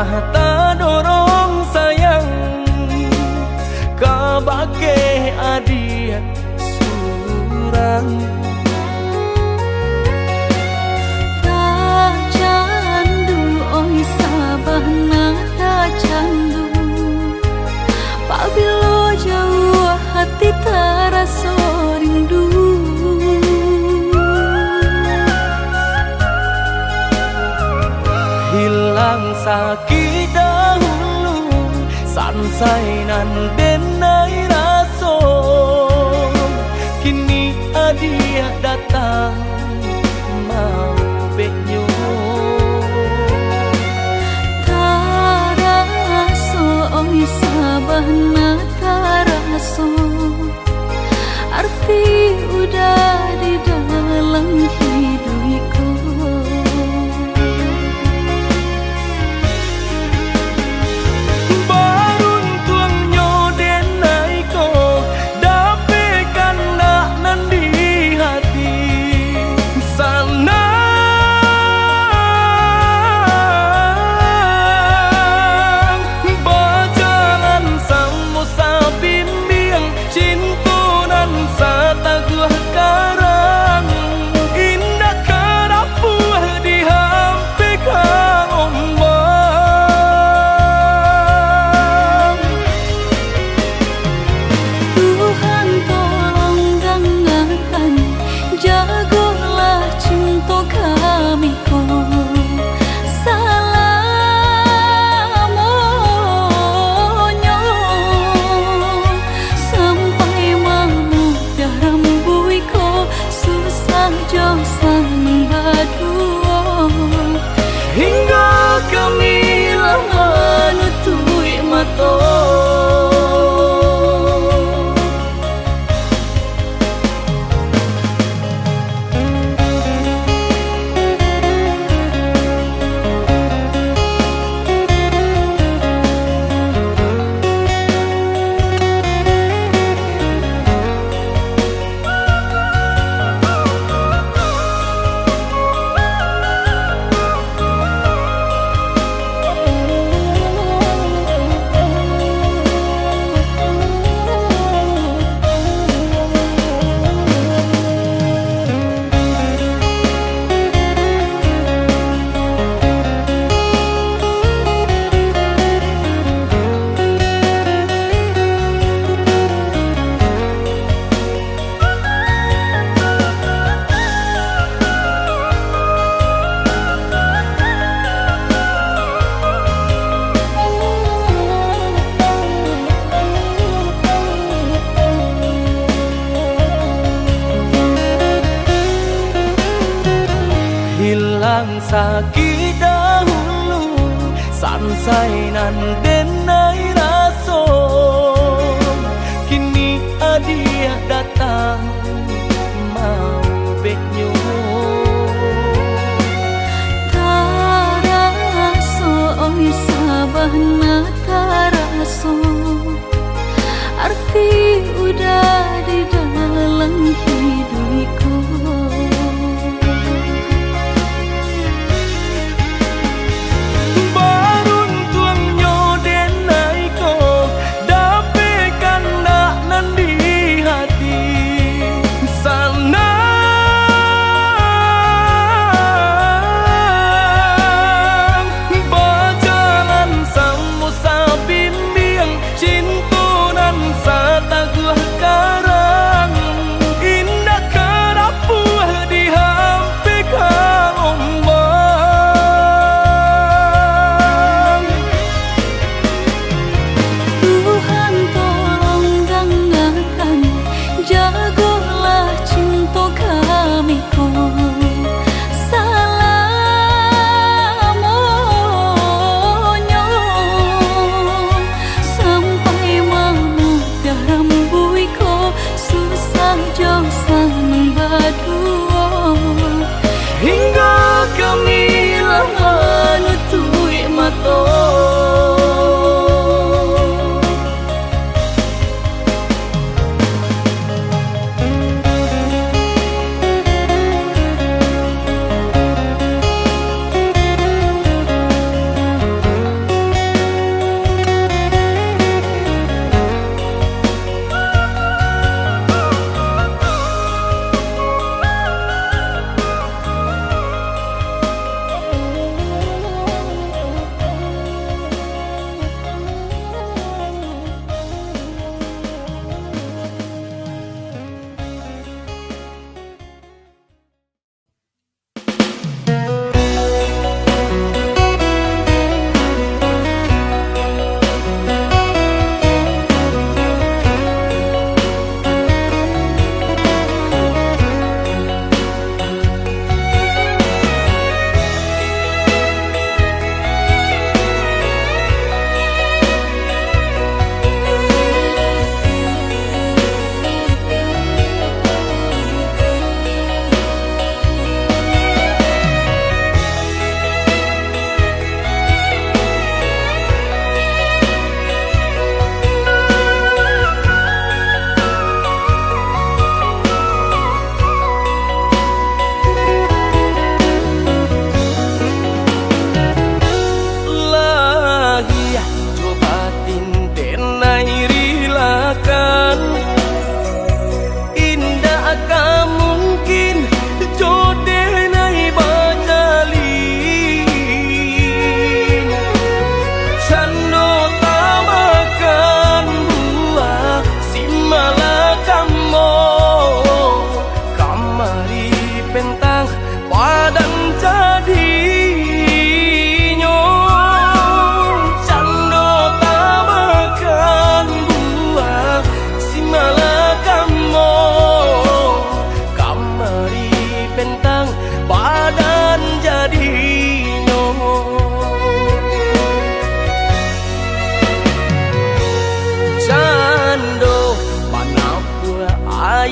tak dorong sayang kabake adia surang. Tak candu oi sabahna tak candu, pabilo jauh hati terasa rindu. Hilang sakit dahulu, sansai nan denai raso, kini adia datang mau benyo. Taraso oi sabahna taraso, arti udah di dalam hidupku. Hingga kami lama nutui mata. Hilang sakit dahulu, sansai nan denai raso, kini adia datang mau benyo. Taraso oi sabahna taraso, arti udah di dalam hidupku. Dapekan nak nan di hati.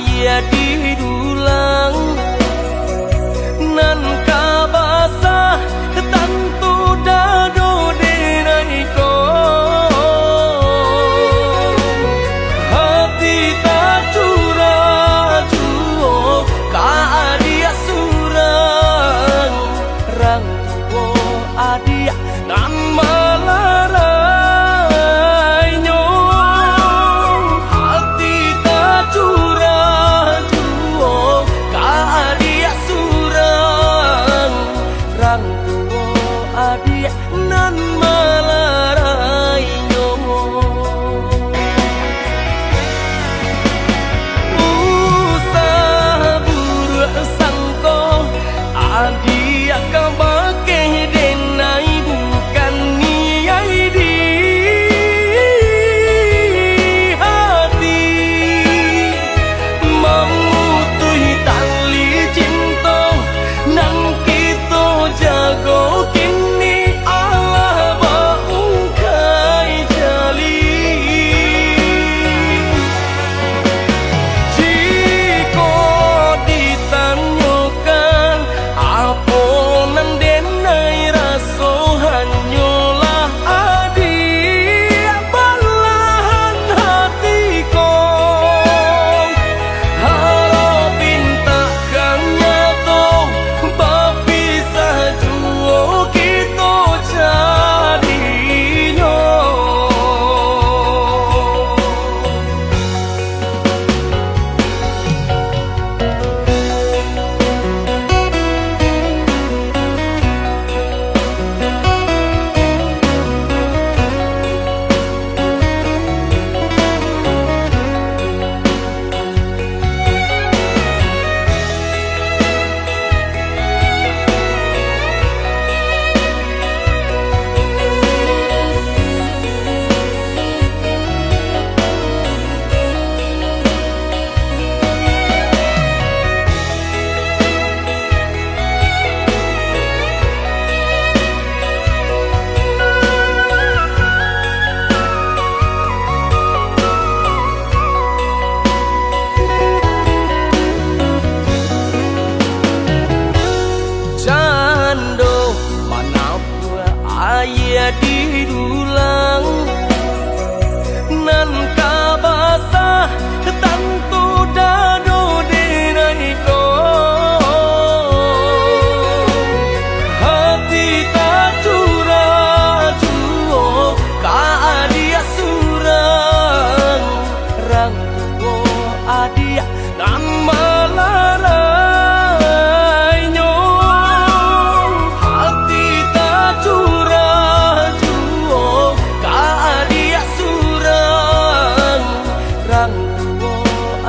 ayah di dulang nan kabasa tentu dado denai ko hati tak curah juo ka adia surang rang tuo adia nan malarai nyo hati tak curah juo ka adia surang rang tuo adia nan malarai nyo usah buruk sangko adia kabake denai bukan niai di hati memutui tali cinta nan kita jago kini Allah baungkai jali jika ditanyakan apa nan denai raso hanyalah adik balahan hatiku harap pintakan nyato berpisah juo kita jadinya Jando mana pula ayah di dulang nan kabasa tentu dado denai ko hati tak curah juo ka adia surang rang tuo adia nan malarai nyo hati tak curah juo ka adia surang rang tuo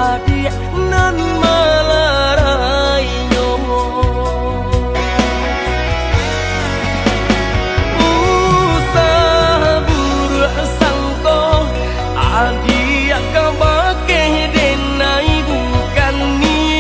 adia nan malarai nyo usah buruk sangko adia kabake denai bukan ni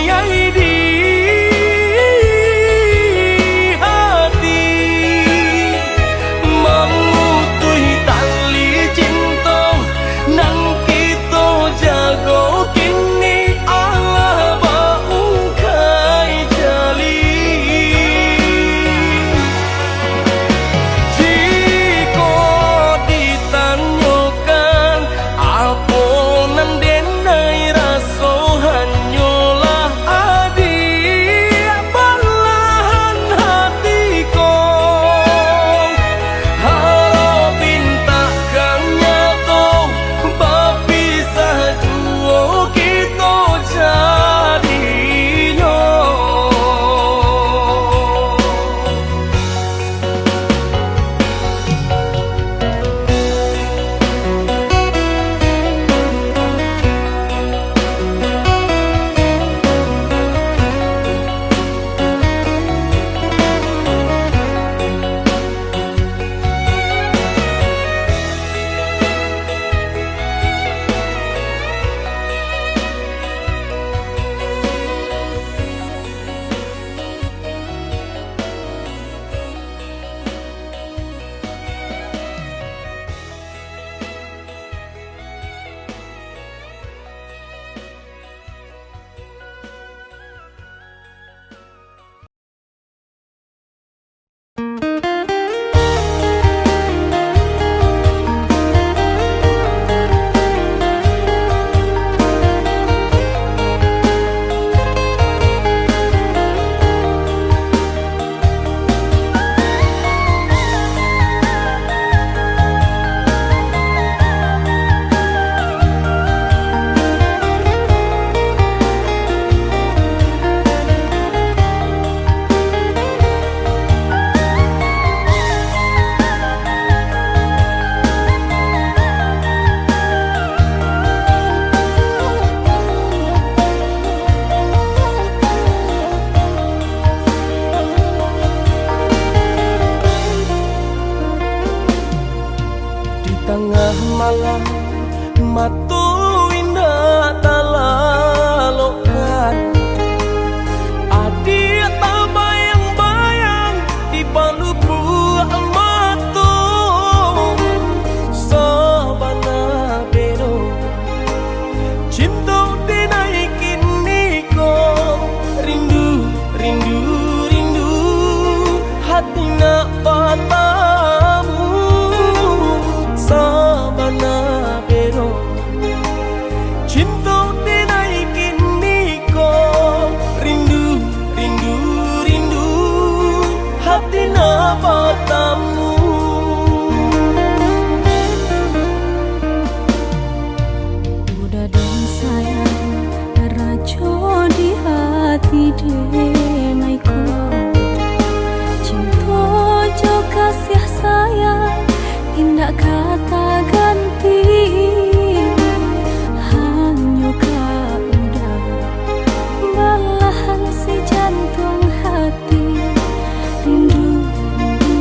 denaiku. Cinta jo kasih sayang, indah kata ganti. Hanya kau udah belahan si jantung hati. Rindu, rindu,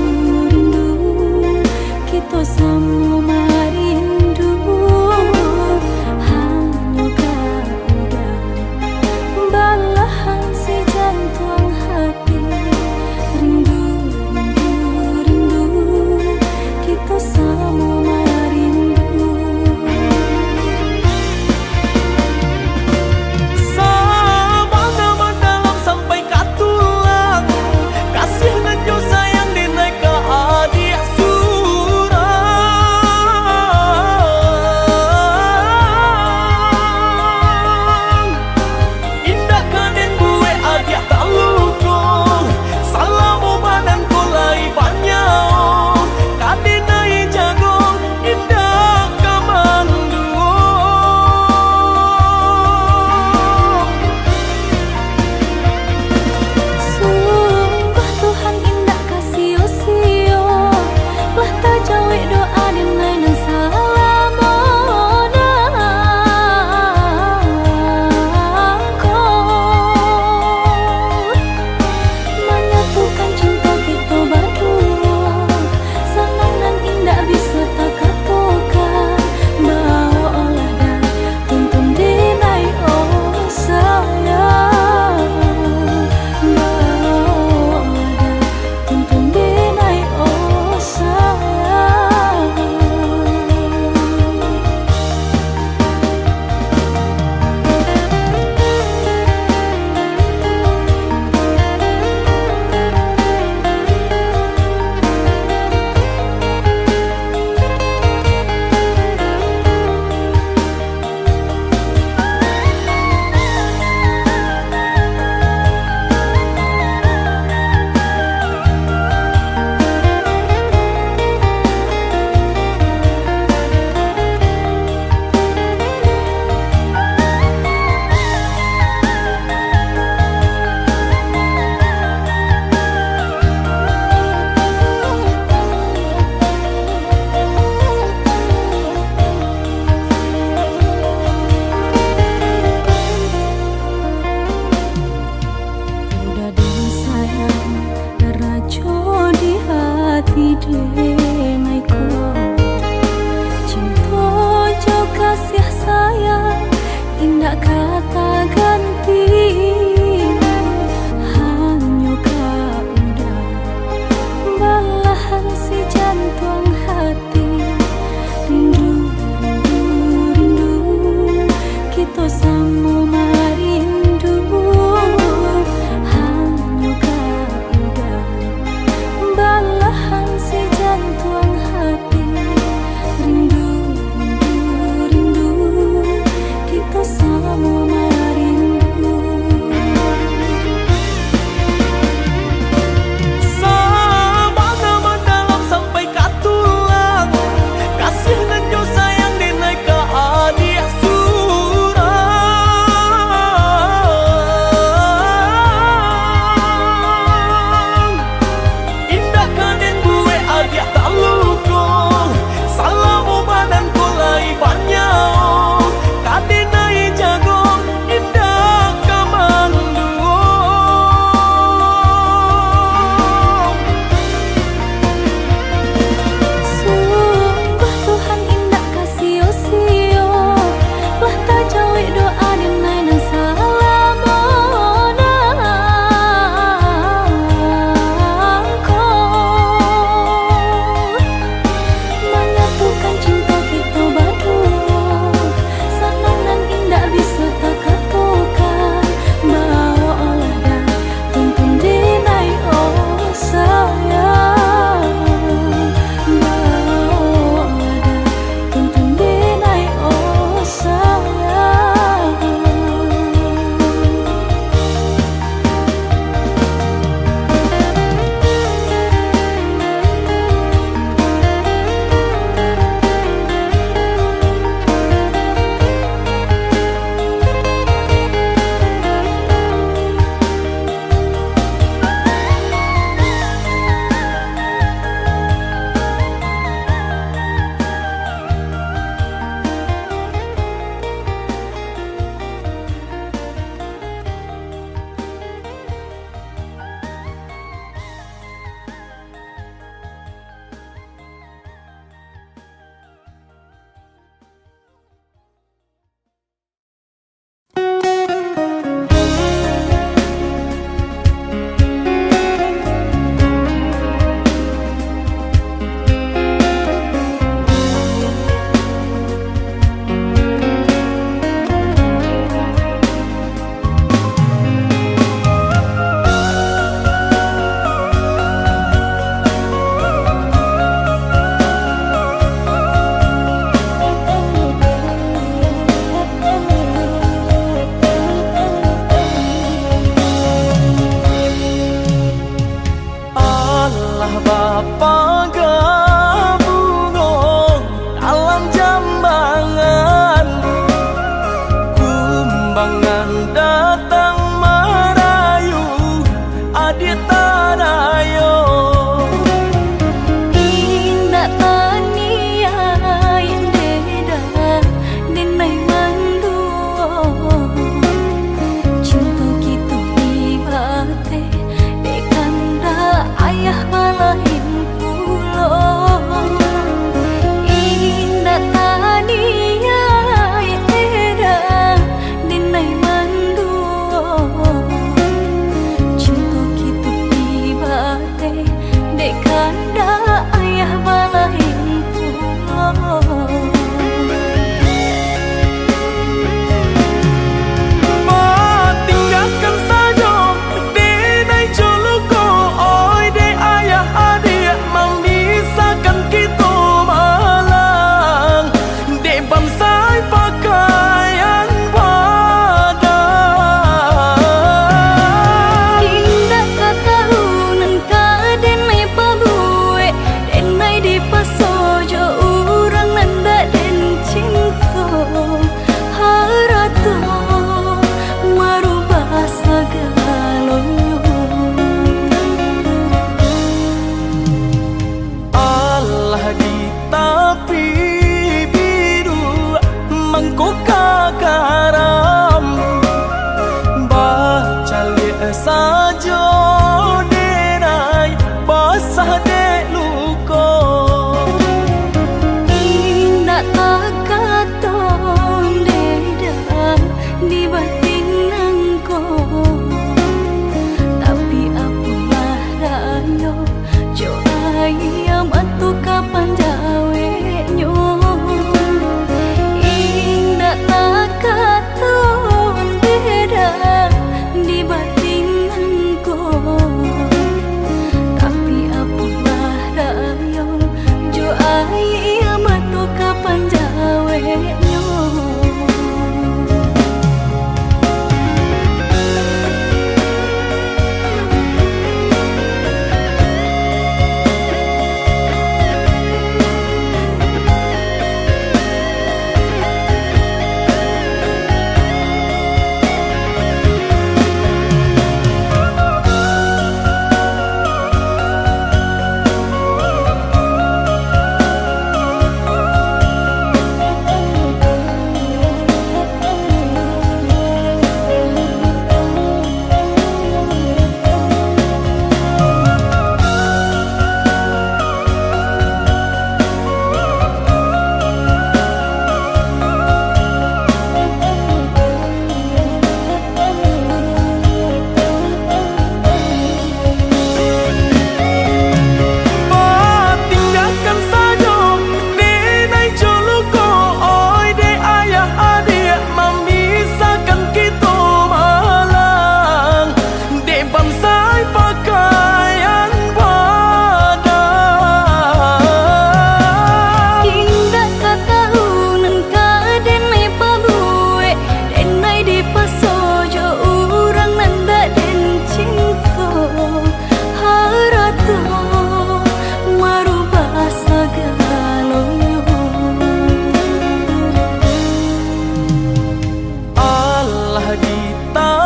rindu, kita sama rindu. Hanya kau udah belahan si jantung hati. Rindu, rindu, rindu, kita sama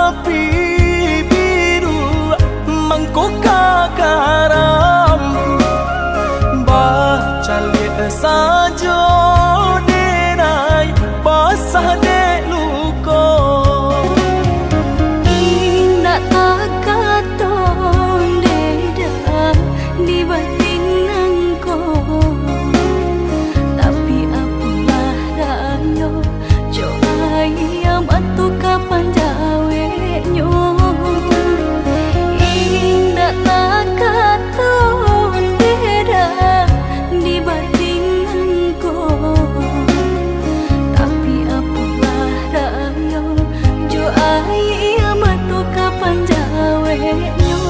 api biru mangkoka karam baca lihat saja denai basah dek luko indah tak katon deda di batin engkau. Tapi apalah rayo jo ayam atu kapan jawenyo indah tak katon deda di batin engkau. Tapi apalah rayo jo ayam atu kapan jawenyo.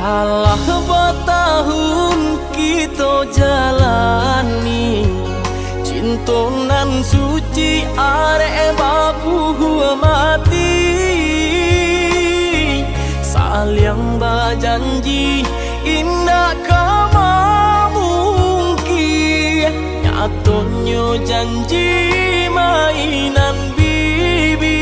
Alah bertahun kita jalani cinta nan suci arek baku mati saling berjanji indah kama mungkin nyatanya janji mainan bibi.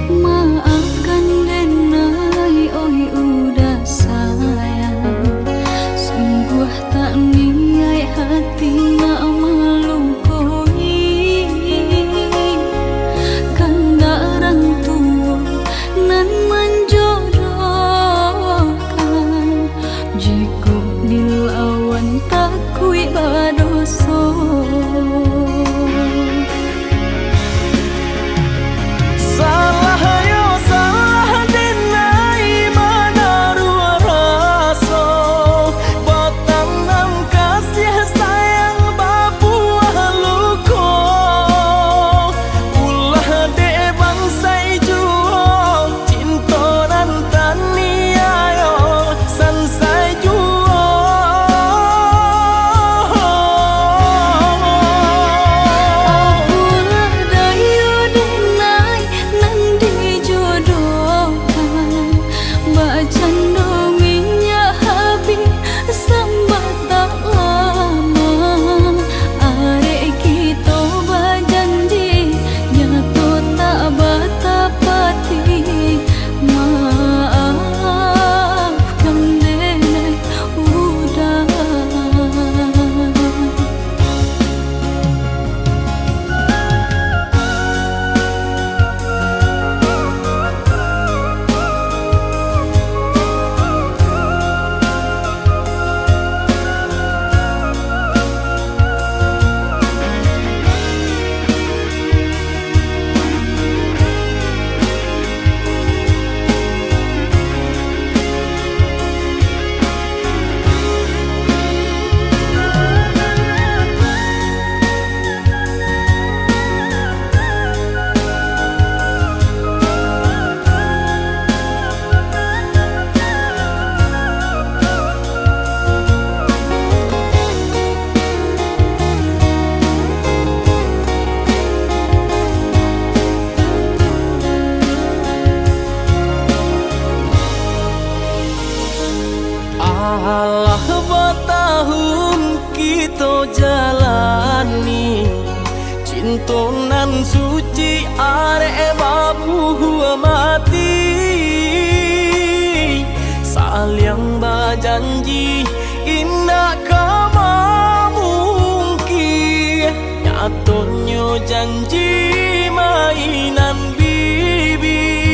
Maafkan denai oi udah sayang, sungguh tak niat hati nak melukoi kandaran tua nan menjodohkan jika dilawan tak kui badoso. Alah bertahun kita jalani cinta nan suci arek baku mati saling berjanji indah kama mungkin nyatanya janji mainan bibi.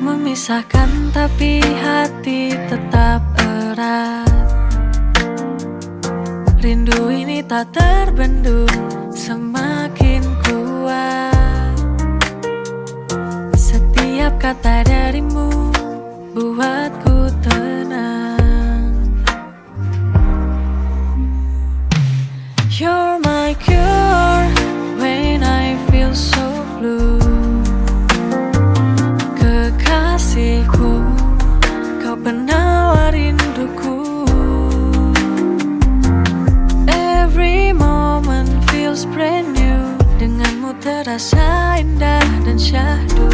Memisahkan tapi hati tetap erat. Rindu ini tak terbendung, semakin kuat. Setiap kata darimu buatku tenang. You're my cure when I feel so blue. Kekasihku, kau penawar rinduku. Every moment feels brand new. Denganmu terasa indah dan syahdu.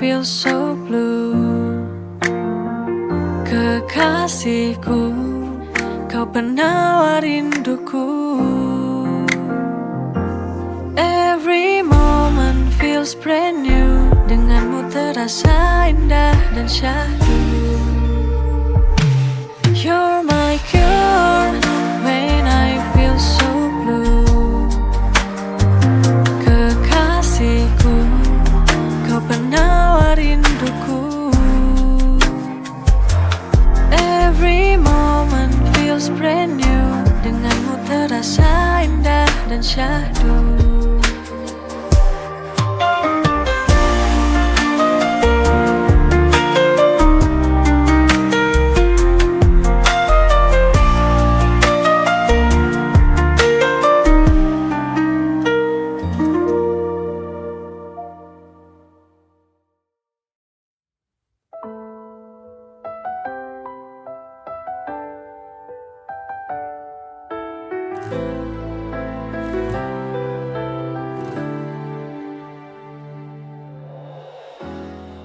Feel so blue. Kekasihku, kau penawar rinduku. Every moment feels brand new. Denganmu terasa indah dan syahdu. You're my cure when I feel so blue. Kekasihku, kau penawar rinduku. Every moment feels brand new. Denganmu terasa indah dan syahdu.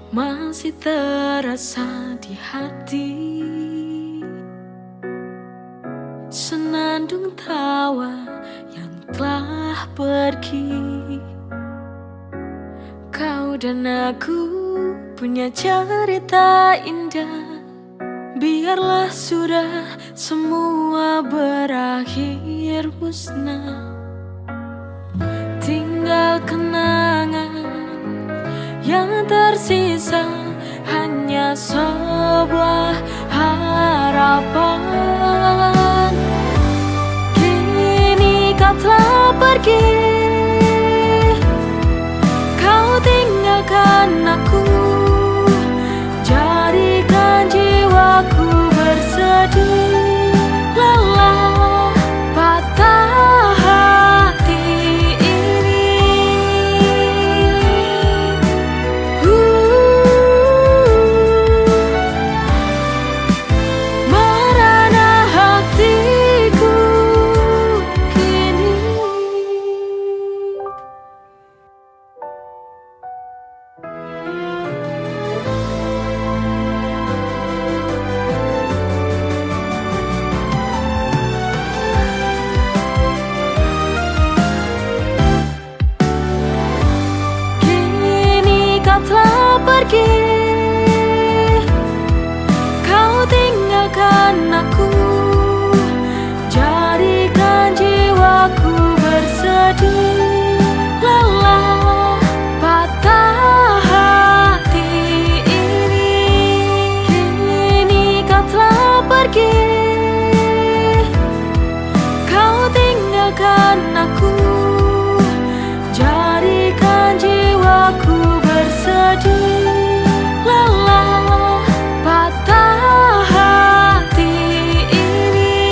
Masih terasa di hati senandung tawa yang telah pergi. Kau dan aku punya cerita indah. Biarlah sudah semua berakhir musnah. Tinggal kenangan yang tersisa, hanya sebuah harapan. Kini kau telah pergi, kau tinggalkan aku. Jadikan jiwaku bersedih, lelah, patah hati ini. Merana hatiku kini. Kini kau telah pergi, kau tinggalkan aku. Jadikan jiwaku bersedih, lelah, patah hati ini. Kini kau telah pergi, kau tinggalkan aku. Jadikan jiwaku bersedih, lelah, patah hati ini.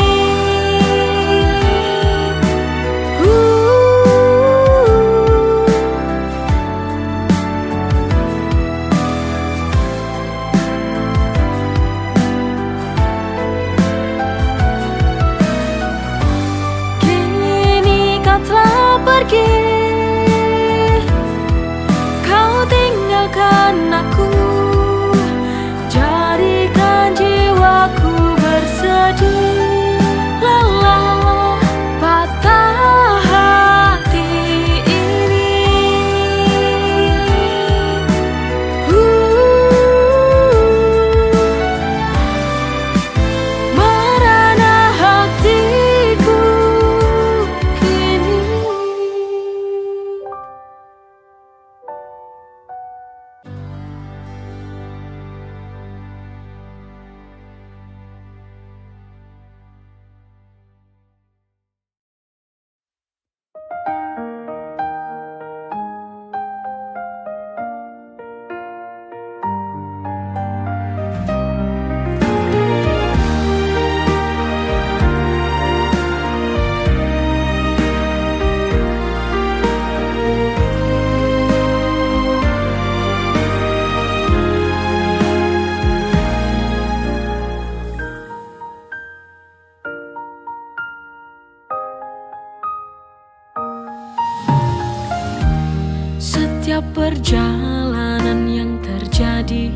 setiap perjalanan yang terjadi,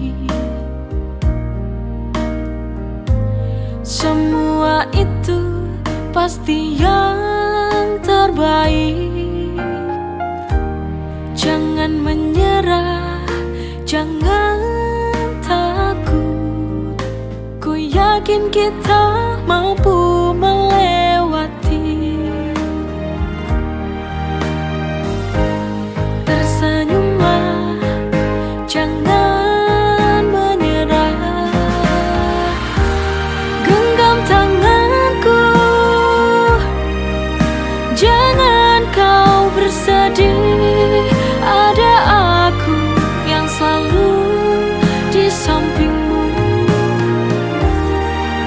semua itu pasti yang terbaik. Jangan menyerah, jangan takut. Ku yakin kita mampu melewati. Tersenyumlah, jangan menyerah. Genggam tanganku, jangan kau bersedih. Ada aku yang selalu di sampingmu.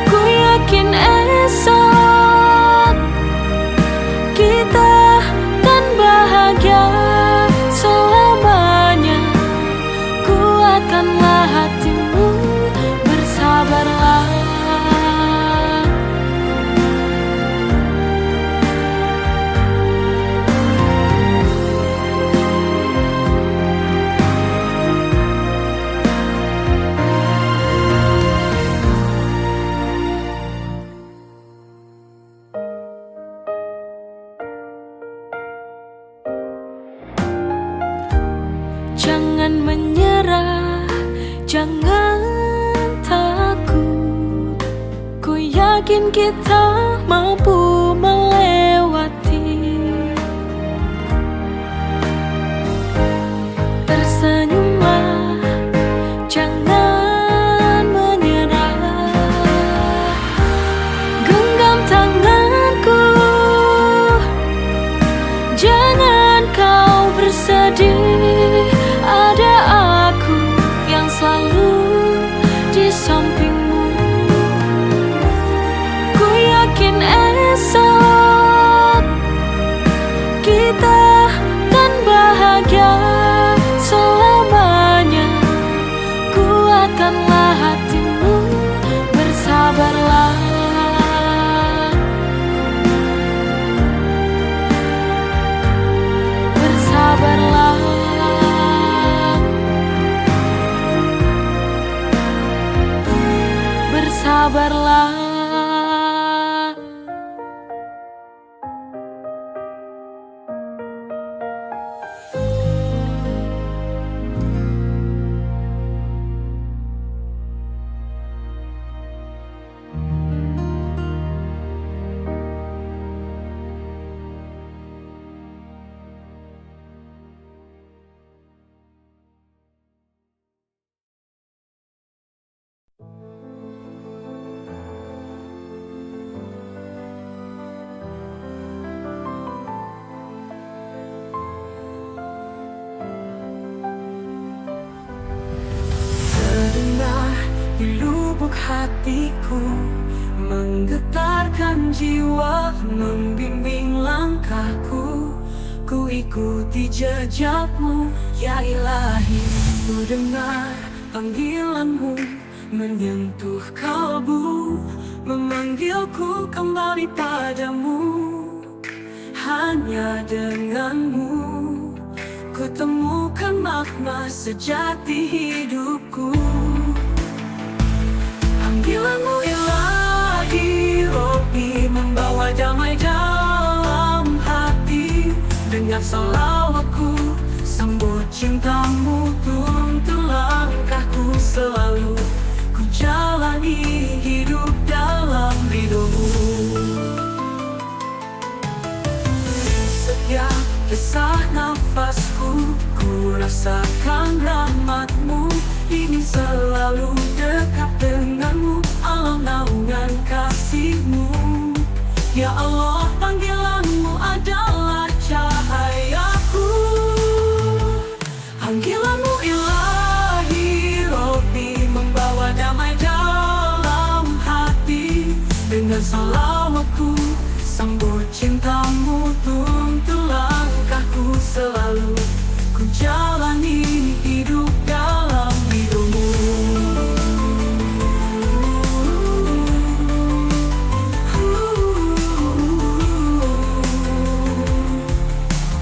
Ku yakin esok kita kan bahagia selamanya. Kuatkanlah hatimu, bersabarlah. Jangan menyerah, jangan takut. Ku yakin kita mampu melewati. Tersenyumlah, jangan menyerah. Genggam tanganku, jangan kau bersedih. Ada aku yang selalu di sampingmu. Ku yakin esok kita kan bahagia selamanya. Kuatkanlah hatimu, bersabarlah. Bersabarlah. Bersabarlah. Terdengar di lubuk hatiku, menggetarkan jiwa, membimbing langkahku. Ku ikuti jejakmu, ya Ilahi. Ku dengar panggilanmu, menyentuh kalbu, memanggilku kembali padamu. Hanya denganmu ku temukan makna sejati hidupku. Panggilanmu Ilahi, Robbi, membawa damai dalam hati. Dengan salawatku sambut cintamu, tuntun langkahku selalu. Ku jalani hidup dalam ridhomu. Setiap desah nafasku, ku rasakan rahmatmu. Ingin selalu dekat denganmu, alam naungan kasihmu. Ya Allah, panggilanmu adalah cahayaku. Panggilanmu Ilahi, Robbi, membawa damai dalam hati. Dengan salawatku sambut cintamu, tuntun langkahku selalu. Ku jalani hidup dalam ridhomu.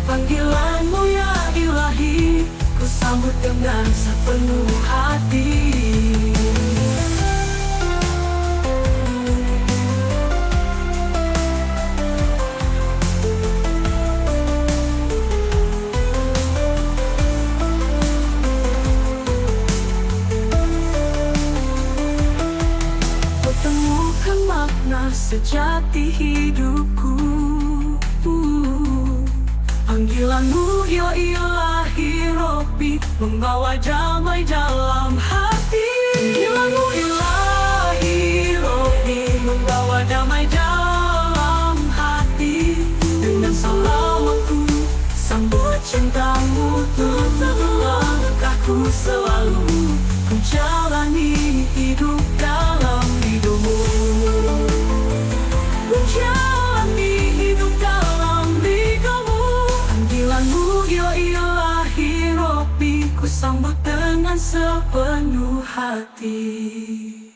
Panggilanmu ya Ilahi, sejati hidupku. Panggilanmu ya ilahi Rabbi, membawa damai dalam hati. Panggilanmu ilahi Rabbi, membawa damai dalam hati. Dengan salawatku sambut cintamu, tuntun langkahku selalu ku jalani hidup dalam ridhomu. Ku jalani hidup dalam ridhomu. Panggilanmu ya ilahi Rabbi, ku sambut dengan sepenuh hati.